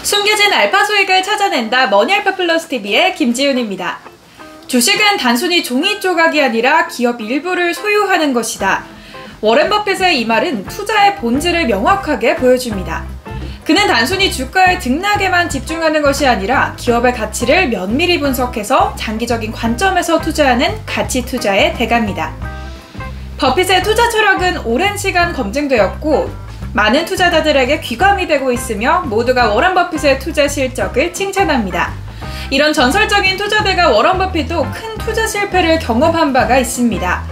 숨겨진 알파 수익을 찾아낸다 머니알파 플러스 TV의 김지윤입니다. 주식은 단순히 종이 조각이 아니라 기업 일부를 소유하는 것이다. 워렌 버핏의 이 말은 투자의 본질을 명확하게 보여줍니다. 그는 단순히 주가의 등락에만 집중하는 것이 아니라 기업의 가치를 면밀히 분석해서 장기적인 관점에서 투자하는 가치 투자의 대가입니다. 버핏의 투자 철학은 오랜 시간 검증되었고 많은 투자자들에게 귀감이 되고 있으며 모두가 워런 버핏의 투자 실적을 칭찬합니다. 이런 전설적인 투자대가 워런 버핏도 큰 투자 실패를 경험한 바가 있습니다.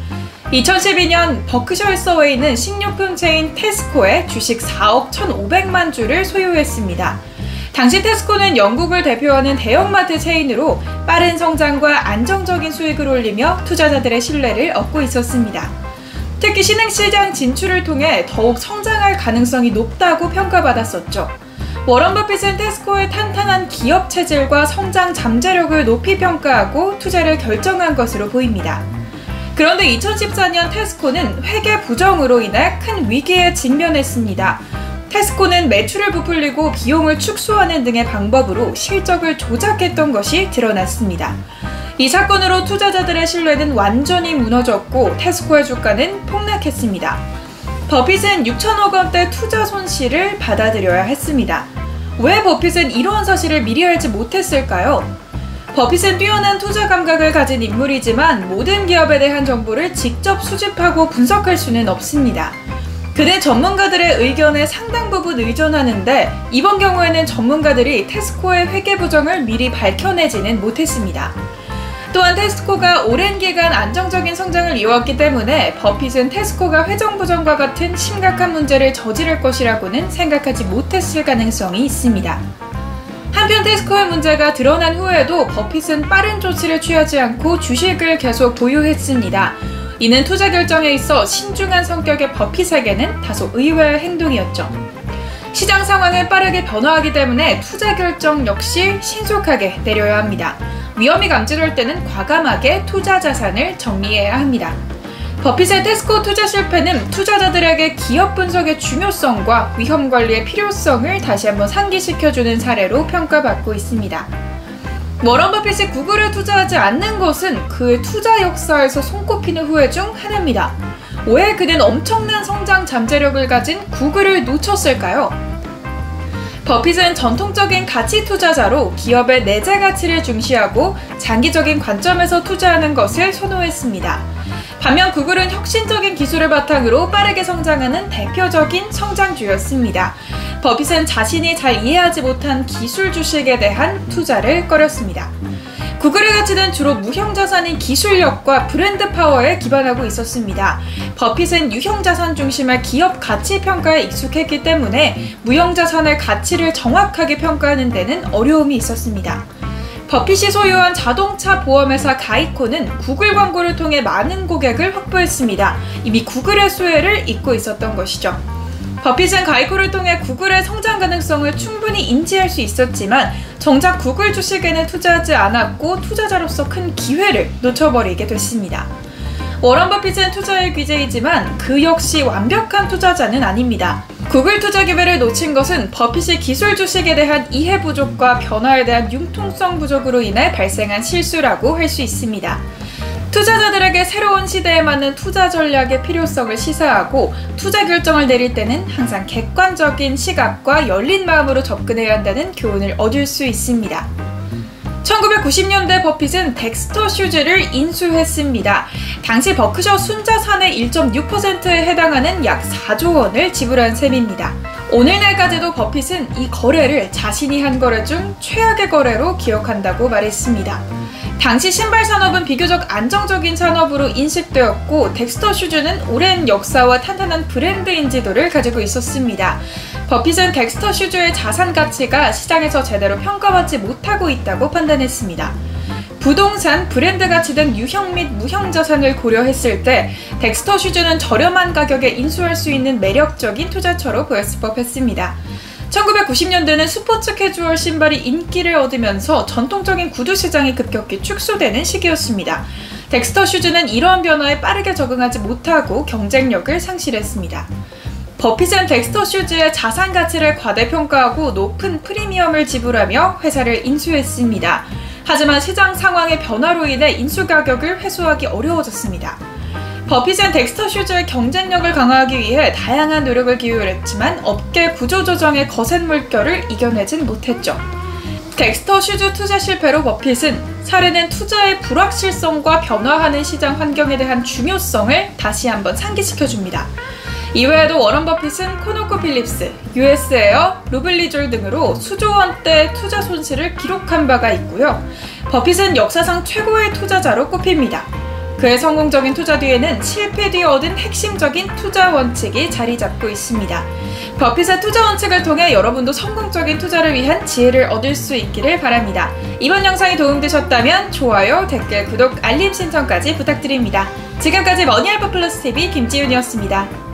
2012년 버크셔 해서웨이는 식료품 체인 테스코의 주식 4억 1,500만 주를 소유했습니다. 당시 테스코는 영국을 대표하는 대형마트 체인으로 빠른 성장과 안정적인 수익을 올리며 투자자들의 신뢰를 얻고 있었습니다. 특히 신흥시장 진출을 통해 더욱 성장할 가능성이 높다고 평가받았었죠. 워런 버핏은 테스코의 탄탄한 기업 체질과 성장 잠재력을 높이 평가하고 투자를 결정한 것으로 보입니다. 그런데 2014년 테스코는 회계 부정으로 인해 큰 위기에 직면했습니다. 테스코는 매출을 부풀리고 비용을 축소하는 등의 방법으로 실적을 조작했던 것이 드러났습니다. 이 사건으로 투자자들의 신뢰는 완전히 무너졌고 테스코의 주가는 폭락했습니다. 버핏은 6천억 원대 투자 손실을 받아들여야 했습니다. 왜 버핏은 이러한 사실을 미리 알지 못했을까요? 버핏은 뛰어난 투자 감각을 가진 인물이지만 모든 기업에 대한 정보를 직접 수집하고 분석할 수는 없습니다. 그는 전문가들의 의견에 상당 부분 의존하는데 이번 경우에는 전문가들이 테스코의 회계 부정을 미리 밝혀내지는 못했습니다. 또한 테스코가 오랜 기간 안정적인 성장을 이어왔기 때문에 버핏은 테스코가 회정 부정과 같은 심각한 문제를 저지를 것이라고는 생각하지 못했을 가능성이 있습니다. 한편 테스코의 문제가 드러난 후에도 버핏은 빠른 조치를 취하지 않고 주식을 계속 보유했습니다. 이는 투자 결정에 있어 신중한 성격의 버핏에게는 다소 의외의 행동이었죠. 시장 상황은 빠르게 변화하기 때문에 투자 결정 역시 신속하게 내려야 합니다. 위험이 감지될 때는 과감하게 투자 자산을 정리해야 합니다. 버핏의 테스코 투자 실패는 투자자들에게 기업 분석의 중요성과 위험 관리의 필요성을 다시 한번 상기시켜주는 사례로 평가받고 있습니다. 워런 버핏이 구글에 투자하지 않는 것은 그의 투자 역사에서 손꼽히는 후회 중 하나입니다. 왜 그는 엄청난 성장 잠재력을 가진 구글을 놓쳤을까요? 버핏은 전통적인 가치 투자자로 기업의 내재 가치를 중시하고 장기적인 관점에서 투자하는 것을 선호했습니다. 반면 구글은 혁신적인 기술을 바탕으로 빠르게 성장하는 대표적인 성장주였습니다. 버핏은 자신이 잘 이해하지 못한 기술 주식에 대한 투자를 꺼렸습니다. 구글의 가치는 주로 무형자산인 기술력과 브랜드 파워에 기반하고 있었습니다. 버핏은 유형자산 중심의 기업 가치 평가에 익숙했기 때문에 무형자산의 가치를 정확하게 평가하는 데는 어려움이 있었습니다. 버핏이 소유한 자동차 보험회사 가이코는 구글 광고를 통해 많은 고객을 확보했습니다. 이미 구글의 수혜를 잊고 있었던 것이죠. 버핏은 가이코를 통해 구글의 성장 가능성을 충분히 인지할 수 있었지만 정작 구글 주식에는 투자하지 않았고 투자자로서 큰 기회를 놓쳐버리게 됐습니다. 워런 버핏은 투자의 귀재이지만 그 역시 완벽한 투자자는 아닙니다. 구글 투자 기회를 놓친 것은 버핏이 기술 주식에 대한 이해 부족과 변화에 대한 융통성 부족으로 인해 발생한 실수라고 할 수 있습니다. 투자자들에게 새로운 시대에 맞는 투자 전략의 필요성을 시사하고 투자 결정을 내릴 때는 항상 객관적인 시각과 열린 마음으로 접근해야 한다는 교훈을 얻을 수 있습니다. 1990년대 버핏은 덱스터 슈즈를 인수했습니다. 당시 버크셔 순자산의 1.6%에 해당하는 약 4조 원을 지불한 셈입니다. 오늘날까지도 버핏은 이 거래를 자신이 한 거래 중 최악의 거래로 기억한다고 말했습니다. 당시 신발 산업은 비교적 안정적인 산업으로 인식되었고 덱스터 슈즈는 오랜 역사와 탄탄한 브랜드 인지도를 가지고 있었습니다. 버핏은 덱스터 슈즈의 자산 가치가 시장에서 제대로 평가받지 못하고 있다고 판단했습니다. 부동산, 브랜드 가치 등 유형 및 무형 자산을 고려했을 때 덱스터 슈즈는 저렴한 가격에 인수할 수 있는 매력적인 투자처로 보였을 법했습니다. 1990년대는 스포츠 캐주얼 신발이 인기를 얻으면서 전통적인 구두 시장이 급격히 축소되는 시기였습니다. 덱스터 슈즈는 이러한 변화에 빠르게 적응하지 못하고 경쟁력을 상실했습니다. 버핏은 덱스터 슈즈의 자산 가치를 과대평가하고 높은 프리미엄을 지불하며 회사를 인수했습니다. 하지만 시장 상황의 변화로 인해 인수 가격을 회수하기 어려워졌습니다. 버핏은 덱스터 슈즈의 경쟁력을 강화하기 위해 다양한 노력을 기울였지만 업계 구조조정의 거센 물결을 이겨내진 못했죠. 덱스터 슈즈 투자 실패로 버핏은 사례는 투자의 불확실성과 변화하는 시장 환경에 대한 중요성을 다시 한번 상기시켜줍니다. 이외에도 워런 버핏은 코노코필립스, US 에어, 루블리졸 등으로 수조 원대 투자 손실을 기록한 바가 있고요. 버핏은 역사상 최고의 투자자로 꼽힙니다. 그의 성공적인 투자 뒤에는 실패 뒤에 얻은 핵심적인 투자 원칙이 자리 잡고 있습니다. 버핏의 투자 원칙을 통해 여러분도 성공적인 투자를 위한 지혜를 얻을 수 있기를 바랍니다. 이번 영상이 도움되셨다면 좋아요, 댓글, 구독, 알림 신청까지 부탁드립니다. 지금까지 머니알파 플러스 TV 김지윤이었습니다.